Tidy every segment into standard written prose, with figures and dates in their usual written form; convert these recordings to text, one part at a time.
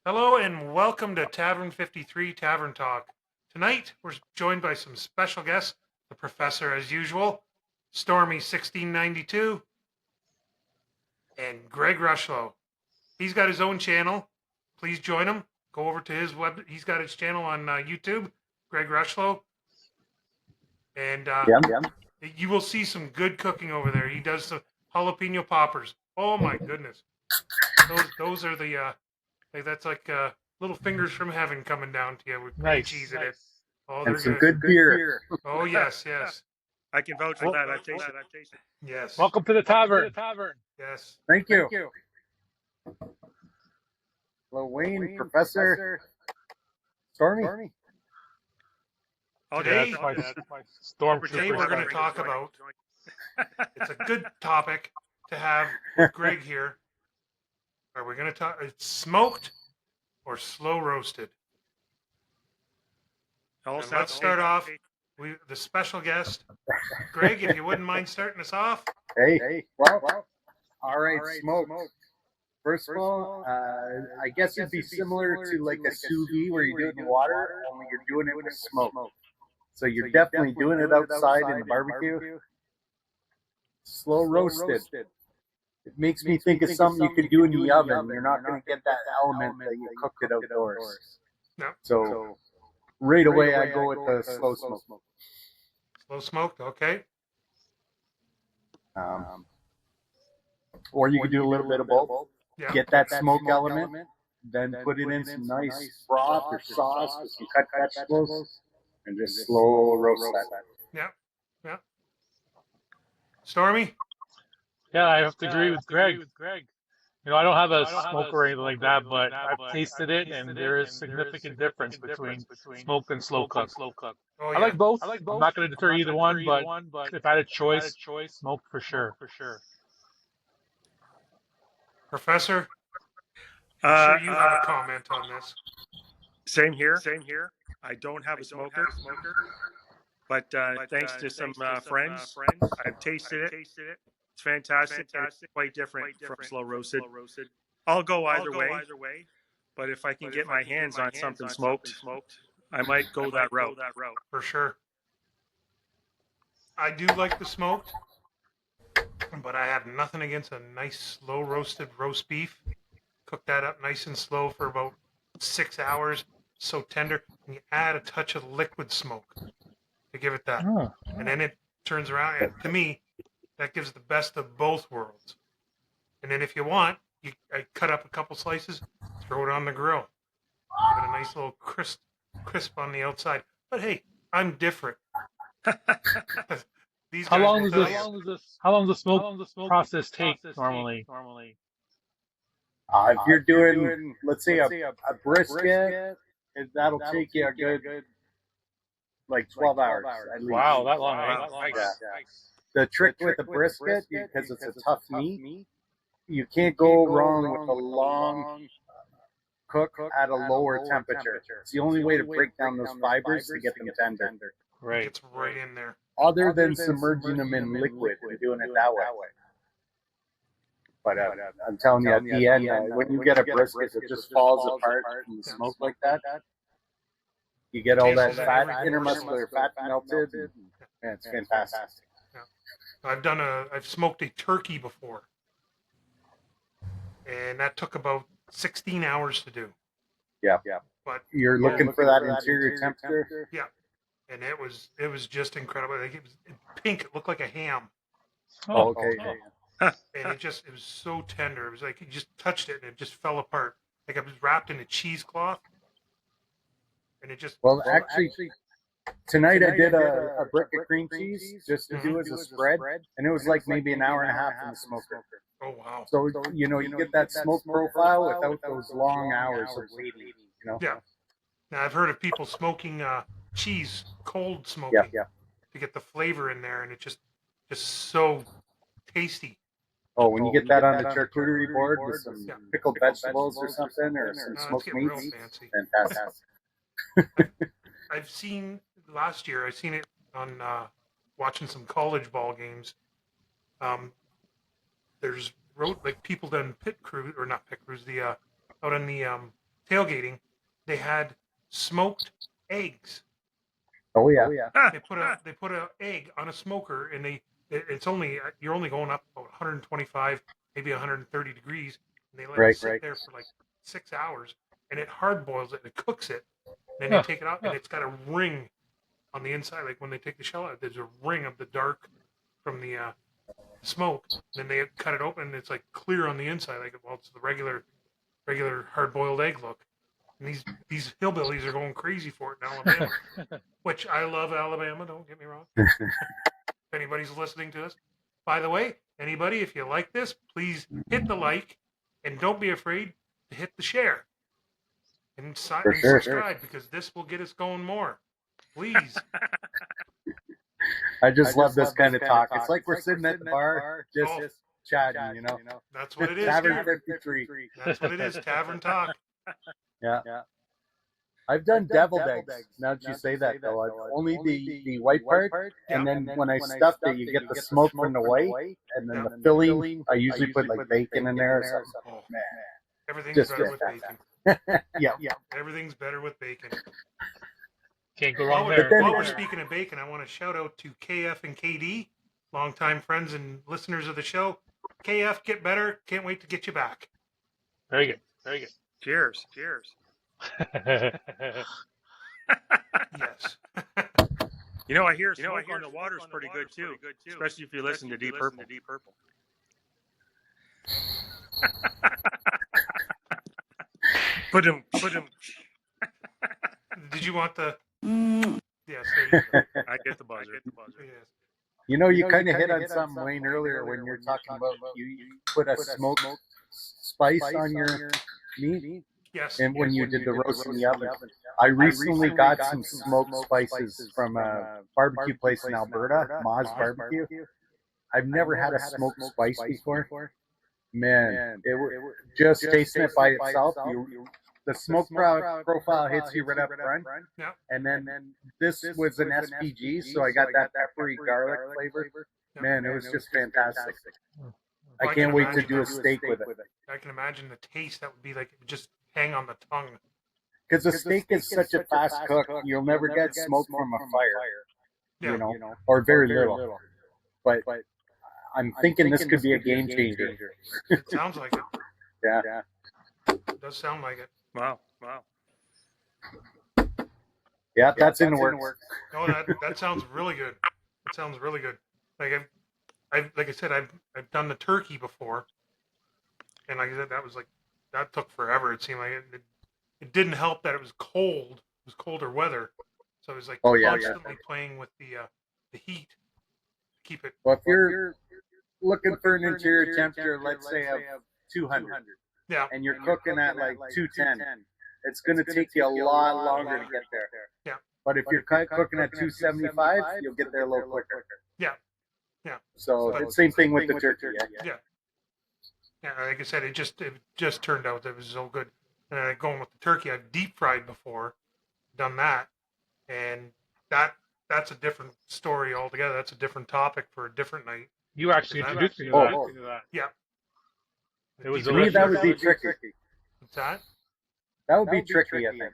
Hello and welcome to Tavern 53 Tavern Talk. Tonight we're joined by some special guests, the professor as usual, stormy11692, and Greg Rushlow. He's got his own channel. Please join him. Go over to his web. He's got his channel on YouTube, Greg Rushlow. And you will see some good cooking over there. He does the jalapeno poppers. Oh my goodness. Those are the that's like little fingers from heaven coming down to you with cream cheese in it. Oh, they're and some good beer. Oh yes, yes, I can vouch for that. I've tasted it. yes. Welcome to the tavern. Yes. Thank you. Hello, Wayne, Professor, Stormy. Today, That's my stormtrooper. Today we're going to talk about. It's a good topic to have with Greg here. Are we going to talk? It's smoked or slow roasted. Let's start off with the special guest, Greg. If you wouldn't mind starting us off. Hey, well, all right, smoke. First of all, I guess it'd be similar to like a sous vide where you do it in water, only you're doing it with smoke. So you're definitely doing it outside in the barbecue. Slow roasted. It makes me think of something you could do in the oven. You're not going to get that element that you cooked it outdoors. No. So right away, I go with the slow smoke. Slow smoked, okay. Or you could do a little bit of both. Yeah. Get that smoke element, then put it in some nice broth or sauce with some cut vegetables, and just slow roast that. Yeah. Stormy? Yeah, I have to agree with Greg. You know, I don't have a smoker or anything like that, but I've tasted it, and there is significant difference between smoked and slow cooked. Oh, I yeah. like both. I'm not going to deter either one, but if I had a choice, smoked for sure. Professor? I'm sure you have a comment on this. Same here. I don't have a smoker, but thanks to some friends, I've tasted it. It's fantastic. It's quite different from slow roasted. I'll go either way, but if I can get my hands on something smoked, I might go that route. For sure. I do like the smoked, but I have nothing against a nice slow roasted roast beef. Cook that up nice and slow for about 6 hours. So tender. And you add a touch of liquid smoke to give it that. Oh. And then it turns around. And to me, that gives the best of both worlds. And then if you want, I cut up a couple slices, throw it on the grill. Give it a nice little crisp on the outside. But hey, I'm different. These How guys long will does tell you. how long does the smoke process take normally? If you're doing, let's say, a brisket, that'll take you a good, like 12 hours at least. Wow, that long. Yeah. The trick with the brisket, because it's a tough meat, you can't go wrong with a long cook at a lower temperature. It's the only way to break down those fibers to get them tender. Right. It's right in there. Other than submerging them in liquid and doing it that way. But I'm telling you, at the end, when you get a brisket that just falls apart in the smoke like that, you get all that fat, intermuscular fat melted. And it's fantastic. I've smoked a turkey before, and that took about 16 hours to do. Yeah. But you're looking for that interior temperature. Yeah, and it was just incredible. Like it was pink. It looked like a ham. Oh, okay. And it was so tender. It was like you just touched it and it just fell apart. Like it was wrapped in a cheesecloth, and it just. Well, actually, tonight I did a brick of cream cheese just to do as a spread, and it was like maybe an hour and a half in the smoker. Oh wow! So you get that smoke profile without those long hours of waiting. Yeah. Now I've heard of people smoking cheese, cold smoking, to get the flavor in there, and it's just so tasty. Oh, when you get that on the charcuterie board with some pickled vegetables or something, or some smoked meats, fantastic. I've seen last year. I've seen it on watching some college ball games. There's like people done pit crew or not pit crews. The out on the tailgating, they had smoked eggs. Oh yeah. They put a egg on a smoker, and it's only you're only going up about 125, maybe 130 degrees, and they let it sit there for like 6 hours, and it hard boils it and it cooks it. Then they take it out, and it's got a ring on the inside. Like when they take the shell out, there's a ring of the dark from the smoke. Then they cut it open, and it's like clear on the inside, like well, it's the regular hard boiled egg look. And these hillbillies are going crazy for it in Alabama, which I love Alabama. Don't get me wrong. If anybody's listening to us, by the way, anybody, if you like this, please hit the like, and don't be afraid to hit the share and subscribe because this will get us going more. Please. I just love this kind of talk. It's like we're sitting at the bar, just chatting, you know. That's what it is. Tavern 53. That's what it is. Tavern talk. Yeah. I've done deviled eggs. Now that you say that, though, only the white part, and then when I stuffed it, you get the smoke from the white, and then the filling. I usually put like bacon in there or something. Oh, man, everything's better with bacon. Yeah, everything's better with bacon. Can't go wrong there. While we're speaking of bacon, I want to shout out to KF and KD, longtime friends and listeners of the show. KF, get better. Can't wait to get you back. Very good. Very good. Cheers. Yes. I hear smoke on the water is pretty good too, especially if you listen to Deep Purple. Put him. Did you want the? Yes. I get the buzzer. Yes. You kind of hit on something, Wayne, earlier when you're talking about you put a smoked spice on your meat. Yes. And when you did the roast in the oven, I recently got some smoked spices from a barbecue place in Alberta, Ma's Barbecue. I've never had a smoked spice before. Man, it just tasting it by itself. The smoke profile hits you right up front. Yeah. And then this was an SPG, so I got that peppery garlic flavor. Man, it was just fantastic. I can't wait to do a steak with it. I can imagine the taste that would be like it would just hang on the tongue. Because the steak is such a fast cook, you'll never get smoke from a fire, or very little. But I'm thinking this could be a game changer. It sounds like it. Yeah. It does sound like it. Wow. Yeah, that's in the works. No, that sounds really good. It sounds really good. Like like I said, I've done the turkey before, and like I said, that took forever. It seemed like it didn't help that it was cold. It was colder weather, so it was like constantly playing with the heat to keep it. Well, if you're looking for an interior temperature, let's say of 200, and you're cooking at like 210, it's going to take you a lot longer to get there. Yeah. But if you're cooking at 275, you'll get there a little quicker. Yeah. So it's same thing with the turkey. Yeah. Like I said, it just turned out that it was so good. And going with the turkey, I've deep fried before, done that, and that's a different story altogether. That's a different topic for a different night. You actually introduced me to that. Yeah. It was to me, that would be tricky. What's that? That would be tricky, I think.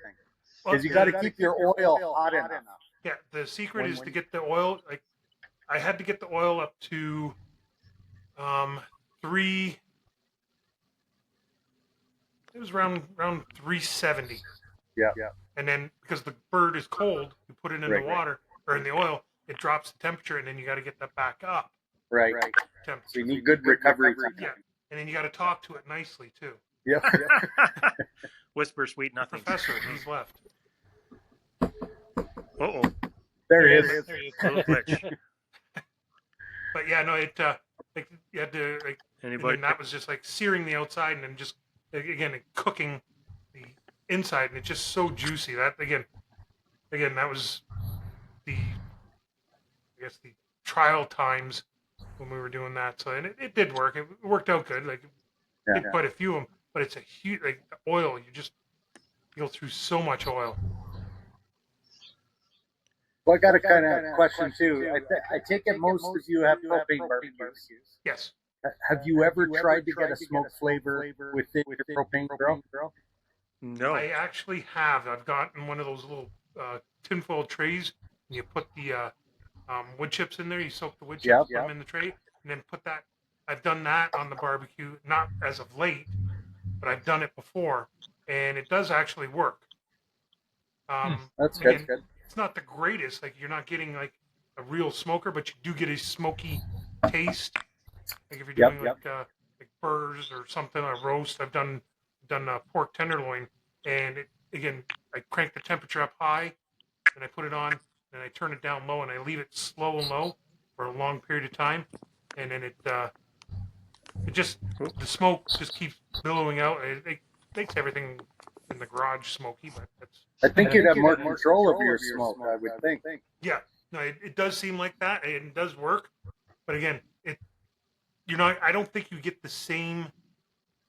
Because you got to keep your oil hot enough. Yeah, the secret is to get the oil. Like, I had to get the oil up to 3. It was around 370. Yeah. And then because the bird is cold, you put it in the water or in the oil, it drops the temperature, and then you got to get that back up. Right. Temperature. So you need good recovery time. Yeah, and then you got to talk to it nicely too. Yeah. Whisper sweet nothing. Professor, he's left. Uh-oh. There he is. Little glitch. But yeah, no, it like you had to like. Anybody? And that was just like searing the outside and then just again cooking the inside, and it's just so juicy. That again, that was the trial times when we were doing that. So and it did work. It worked out good. Like did quite a few of them, but it's a huge like the oil. You just go through so much oil. Well, I got a kind of question too. I take it most of you have propane barbecues. Yes. Have you ever tried to get a smoke flavor within your propane grill? No. I actually have. I've gotten one of those little tinfoil trays, and you put the wood chips in there. You soak the wood chips, put them in the tray, and then put that. I've done that on the barbecue, not as of late, but I've done it before, and it does actually work. That's Again, good. it's not the greatest. Like you're not getting like a real smoker, but you do get a smoky taste. Like if you're doing like burgers or something, a roast. I've done pork tenderloin, and again, I crank the temperature up high, and I put it on, and I turn it down low, and I leave it slow and low for a long period of time, and then it just the smoke just keeps billowing out. It makes everything in the garage smoky, but that's. I think you'd have more control over your smoke, I would think. Yeah, no, it does seem like that, and it does work, but again, I don't think you get the same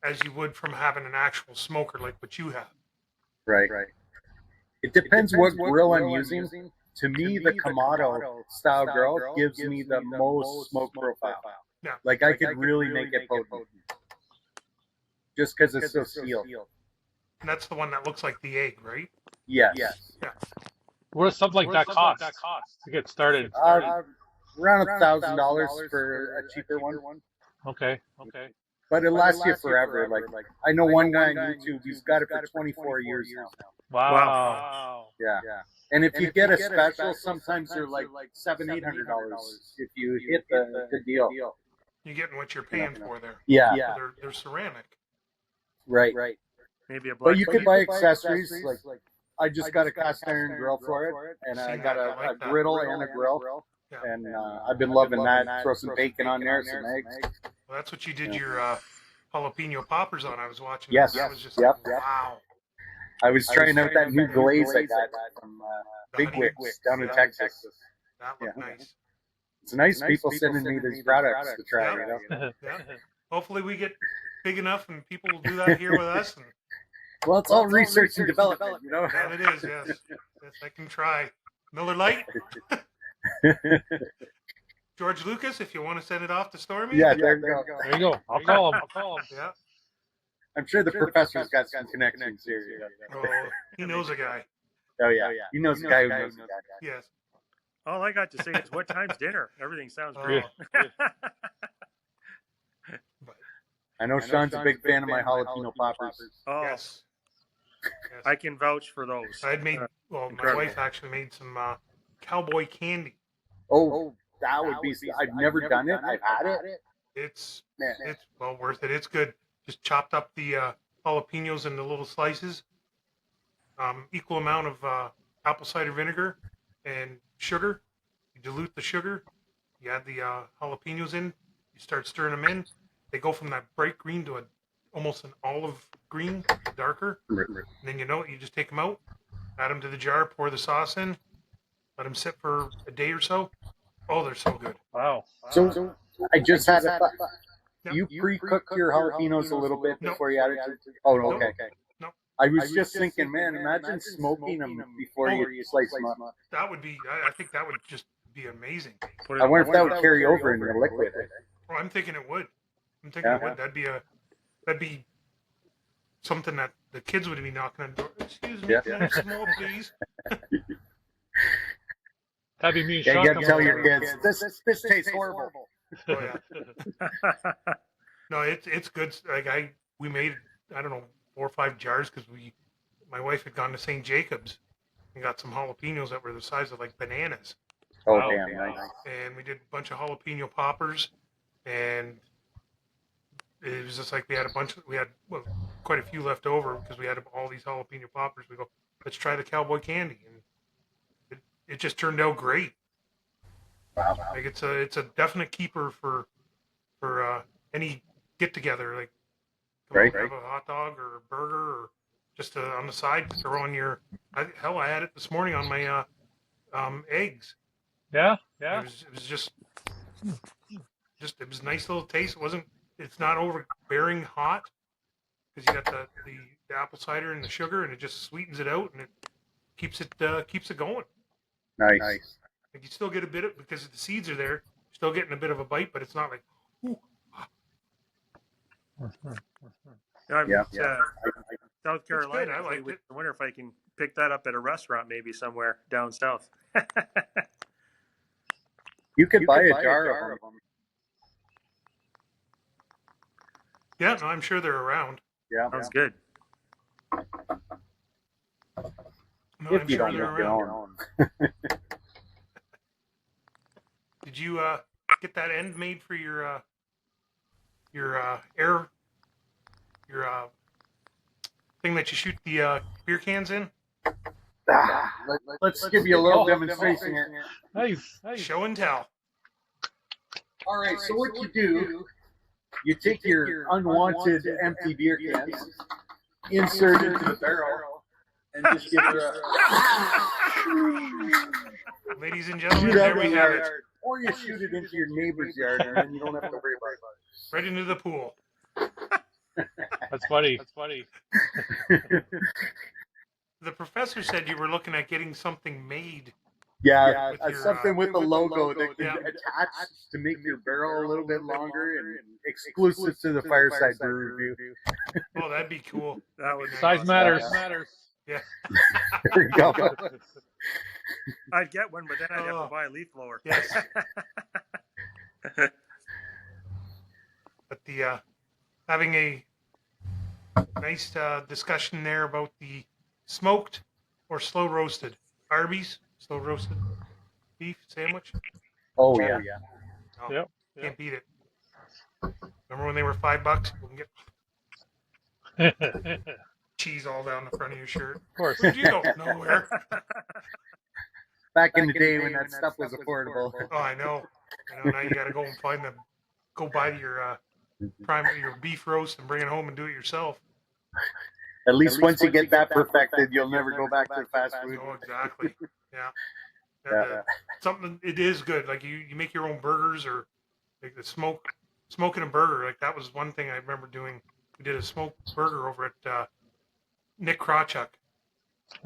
as you would from having an actual smoker like what you have. Right. It depends what grill I'm using. To me, the Kamado style grill gives me the most smoke profile. Yeah. Like I could really make it potent. Just because it's so sealed. And that's the one that looks like the egg, right? Yes. Yeah. What does something like that cost to get started? Around $1,000 for a cheaper one. Okay. But it lasts you forever. Like I know one guy on YouTube, he's got it for 24 years now. Wow. Yeah. And if you get a special, sometimes they're like $700-800 if you hit the deal. You're getting what you're paying for there. Yeah. They're ceramic. Right. Maybe a black. But you could buy accessories. Like I just got a cast iron grill for it, and I got a griddle and a grill. Yeah. And I've been loving that. Throw some bacon on there, some eggs. Well, that's what you did your jalapeno poppers on. I was watching. Yes. That was just like, wow. I was trying out that new glaze I got from Big Wicks down in Texas. That looked nice. It's nice people sending me these products to try. You know? Yeah. Hopefully we get big enough and people will do that here with us. And, well, it's all research and development, you know. that it is, yes. Yes, I can try. Miller Lite. George Lucas, if you want to send it off to Stormy. Yeah, there you go. There you go. I'll call him. Yeah. I'm sure the professor's got some connections here. Oh, he knows a guy. Oh, yeah. He knows a guy who knows a guy. Yes. All I got to say is, what time's dinner? Everything sounds Oh. great. I know Sean's a big fan of my jalapeno poppers. Oh, Yes. I can vouch for those. I had made, my incredible. wife actually made some cowboy candy. Oh, that would be. I've never done it. I've had it. It's well worth it. It's good. Just chopped up the jalapenos into little slices. Equal amount of apple cider vinegar and sugar. You dilute the sugar. You add the jalapenos in. You start stirring them in. They go from that bright green to almost an olive green, darker. Right. And then you just take them out, add them to the jar, pour the sauce in, let them sit for a day or so. Oh, they're so good. Wow. So I just had a thought. You pre-cook your jalapenos a little bit before you add it to. Oh, okay. No. I was just thinking, man, imagine smoking them before you slice them up. That would be. I think that would just be amazing. I wonder if that would carry over in the liquid. Well, I'm thinking it would. It would. That'd be something that the kids would be knocking on the door. Excuse me, can I have some more, please? That'd be me and Yeah, Sean. you gotta coming tell over. your kids, this tastes horrible. Oh yeah. No, it's good. Like we made, I don't know, 4 or 5 jars because my wife had gone to St. Jacob's and got some jalapenos that were the size of like bananas. Oh, Wow. damn, nice. And we did a bunch of jalapeno poppers, and it was just like we had quite a few left over because we had all these jalapeno poppers. We go, let's try the cowboy candy, and it just turned out great. Wow. Like it's a definite keeper for any get together. Like Right. have a hot dog or a burger or just on the side throw on your. I had it this morning on my eggs. Yeah. It was just it was a nice little taste. It's not overbearing hot because you got the apple cider and the sugar, and it just sweetens it out and it keeps it going. Nice. Like you still get a bit of, because the seeds are there, you're still getting a bit of a bite, but it's not like, ooh. I mean, South Carolina. good. I liked it. I wonder if I can pick that up at a restaurant maybe somewhere down south. You could buy a jar of them. Yeah, no, I'm sure they're around. Yeah. Sounds good. No, If I'm you sure don't they're make your around. own. Did you get that end made for your air thing that you shoot the beer cans in? Let's give you a little demonstration here. Nice. Show and tell. All right, so what you do, you take your unwanted empty beer cans, insert into the barrel, and just give her a Ladies and gentlemen, shoot there out we in have the it. yard. Or you shoot it into your neighbor's yard, and then you don't have to worry about it. Right into the pool. That's funny. The professor said you were looking at getting something made. Yeah, With your, something with the logo that can yeah. attach to make your barrel a little bit longer and exclusive to the Fireside Brewery Review. Oh, that'd be cool. That would Size matters. Yeah. There you go. I'd get one, but then I'd have Oh. to buy a leaf blower. Yes. But the having a nice discussion there about the smoked or slow roasted Arby's slow roasted beef sandwich. Oh, yeah. Oh, Yep. can't beat it. Remember when they were $5? You can get cheese all down the front of your shirt. Of course. Where'd you go? Nowhere. Back in the day when that stuff was affordable. Oh, I know. Now you got to go and go buy your your beef roast and bring it home and do it yourself. At least once you get that perfected, you'll never go back to fast food. Oh, exactly. Yeah. Yeah. Something, it is good. Like you make your own burgers or like smoking a burger. Like that was one thing I remember doing. We did a smoked burger over at Nick Krawchuk.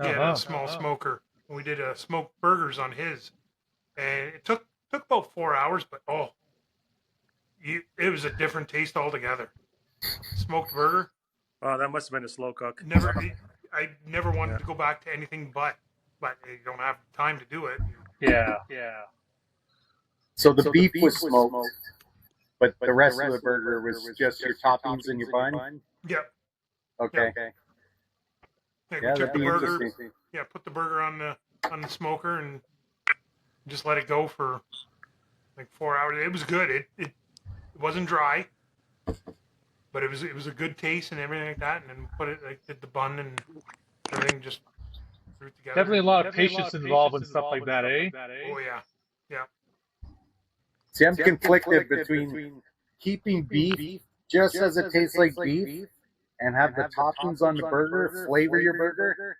He had a small smoker. And we did smoked burgers on his. And it took about 4 hours, but it was a different taste altogether. Smoked burger. Oh, that must have been a slow cook. I never wanted to go back to anything but you don't have time to do it. Yeah. So the beef was smoked, but the rest of the burger was just your toppings and your bun? Yep. Okay. Yeah, we Yeah, took that'd the be burger. interesting. Yeah, put the burger on the smoker and just let it go for like 4 hours. It was good. It wasn't dry, but it was a good taste and everything like that. And then did the bun and everything just threw it together. Definitely a lot of patience involved in stuff like that, eh? Oh yeah. See, I'm conflicted between keeping beef just as it tastes like beef and have the toppings on the burger flavor your burger,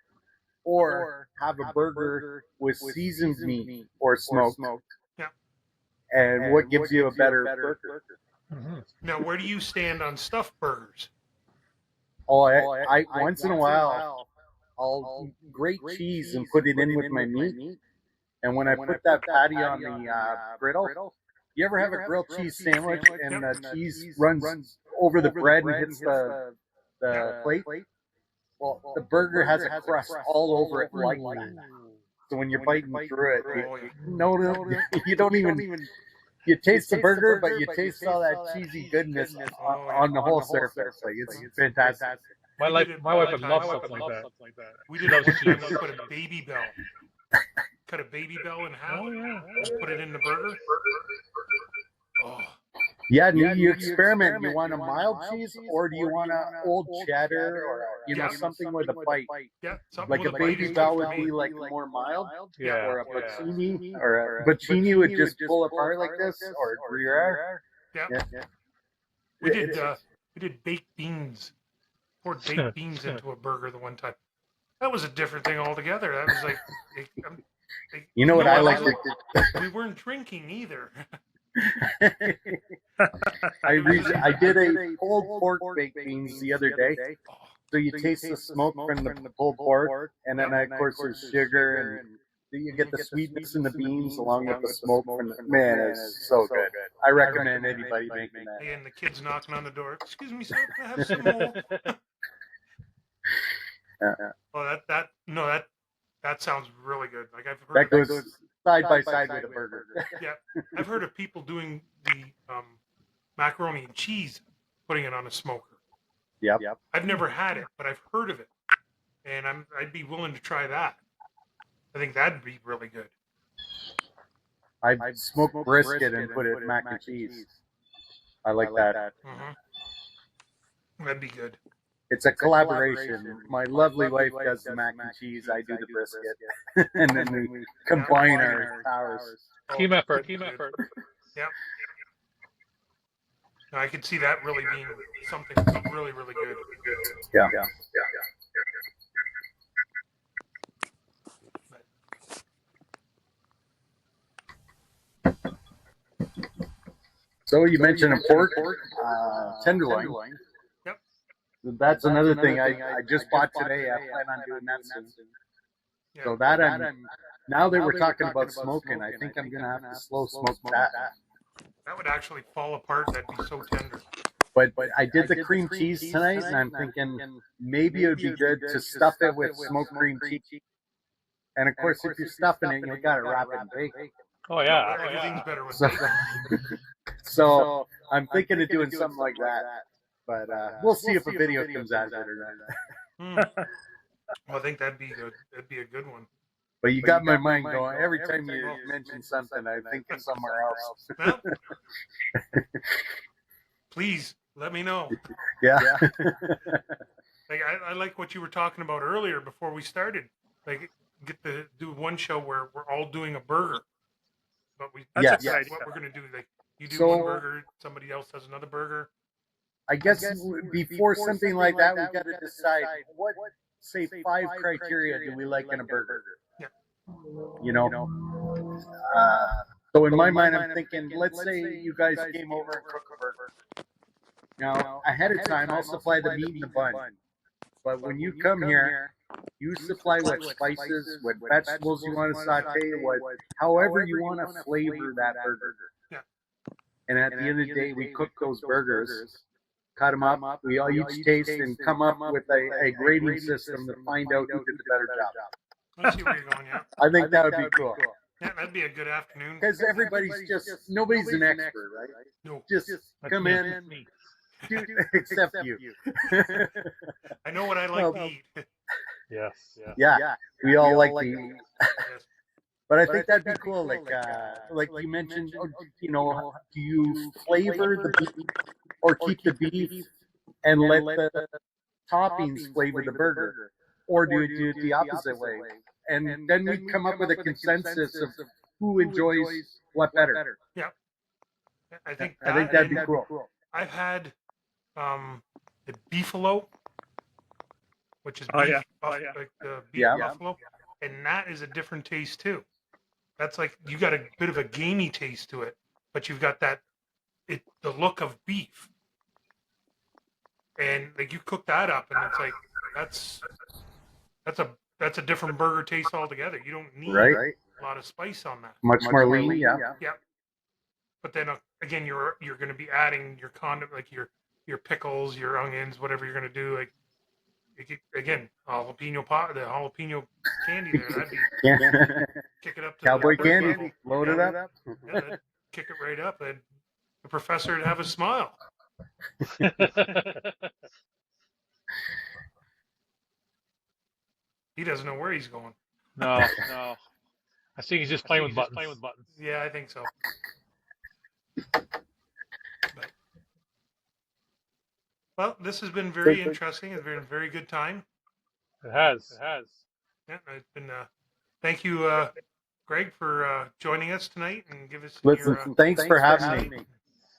or have a burger with seasoned meat or smoked. Yeah. And what gives you a better burger? Mm-hmm. Now, where do you stand on stuffed burgers? Oh, I once in a while, I'll grate cheese and put it in with my meat. And when I put that patty on the griddle, you ever have a grilled cheese sandwich and the cheese runs over the bread and hits the plate? Well, the burger has a crust all over it like that. So when you're biting through it, you don't even... You taste the burger, but you taste all that cheesy goodness on the whole surface. Like, it's fantastic. My wife would love something like that. We did it one time. We put a baby bell. Cut a baby bell in half. And put it in the burger. Oh. Yeah, you experiment. You want a mild cheese, or do you want an old cheddar, or something with a bite? Yeah, like a baby bell would be like more mild, Yeah. or a bacchini, or a bacchini would just pull apart like this, or Gruyere. Yeah. We did baked beans. Poured baked beans into a burger the one time. That was a different thing altogether. That was like, you know what I like? We weren't drinking either. I did a pulled pork baked beans the other day. So you taste the smoke from the pulled pork, and then of course there's sugar, and you get the sweetness in the beans along with the smoke from the... Man, it's so good. I recommend anybody making that. Hey, and the kids knocking on the door. Excuse me, sir, can I have some more? Well, that sounds really good. Like I've heard That goes side by side with a burger. yeah, I've heard of people doing the macaroni and cheese, putting it on a smoker. Yep. I've never had it, but I've heard of it, and I'd be willing to try that. I think that'd be really good. I smoked brisket and put it in mac and cheese. I like that. That'd be good. It's a collaboration. My lovely wife does the mac and cheese. I do the brisket, and then we combine our powers. Team effort. Yeah. No, I could see that really being something really, really good. Yeah. So you mentioned a pork tenderloin. Yep. That's another thing I just bought today. I plan on doing that soon. Yeah. So that now that we're talking about smoking, I think I'm gonna have to slow smoke that. That would actually fall apart. That'd be so tender. But I did the cream cheese tonight, and I'm thinking maybe it would be good to stuff it with smoked cream cheese. And of course, if you're stuffing it, you got to wrap it in bacon. Oh yeah. Everything's better with So, bacon. so I'm thinking of doing something like that. But we'll see if a video comes out of it or not. Well, I think that'd be good. That'd be a good one. But you got my mind going. Every time you mention something, I think of somewhere else. Well, please let me know. Yeah. Like I like what you were talking about earlier before we started. Like do one show where we're all doing a burger. But that's what we're gonna do. Like you do one burger, somebody else does another burger. I guess before something like that, we got to decide what, say, 5 criteria do we like in a burger. Yeah. You know. So in my mind, I'm thinking, let's say you guys came over and cook a burger. Now, ahead of time, I'll supply the meat and the bun. But when you come here, you supply what spices, what vegetables you want to saute, however you want to flavor that burger. Yeah. And at the end of the day, we cook those burgers, cut them up, we all each taste and come up with a grading system to find out who did the better job. I see where you're going, yeah. I think that would be cool. Yeah, that'd be a good afternoon. Because nobody's an expert, right? No. Just come in, except you. I know what I like to eat. Yes. Yeah, we all like to eat. Yes. But I think that'd be cool. Like you mentioned, do you flavor the beef or keep the beef and let the toppings flavor the burger? Or do you do it the opposite way? And then we come up with a consensus of who enjoys what better. Yeah. I think that'd be cool. I've had the beefalo, which is Oh, yeah. like the beef Yeah. buffalo, and that is a different taste too. That's like you got a bit of a gamey taste to it, but you've got the look of beef, and like you cook that up, and it's like that's a different burger taste altogether. You don't need a lot of spice on that. Much more lean, yeah. Yeah. But then again, you're going to be adding your condiment, like your pickles, your onions, whatever you're going to do. Like again, the jalapeno candy there. That'd be kick it up to Cowboy the candy, level. load it up. Yeah, that'd kick it right up. And the professor would have a smile. He doesn't know where he's going. No. I think he's just playing with buttons. Yeah, I think so. Well, this has been very interesting. It's been a very good time. It has. Yeah, it's been. Thank you, Greg, for joining us tonight and give us. Listen, thanks for having me.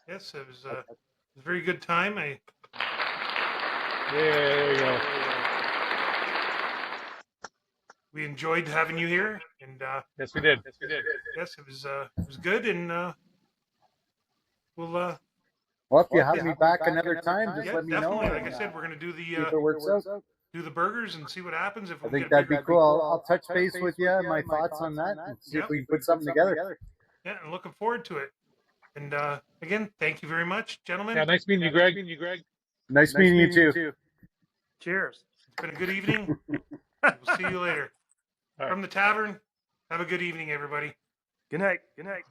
Yes, it was a very good time. Yeah, there you go. We enjoyed having you here, and Yes, we did. yes, it was good, and we'll. Well, if you have me back another time, just Yeah, let me know. definitely. Like I said, we're gonna do See if it works out. do the burgers and see what happens. If I we think get that'd be bigger. cool. I'll touch base with you, my thoughts on that, and see if we can put something together. Yeah, and looking forward to it. And again, thank you very much, gentlemen. Yeah, nice meeting you, Greg. Nice meeting you too. Cheers. It's been a good evening. We'll see you later. All right. From the tavern, have a good evening, everybody. Good night. Good night.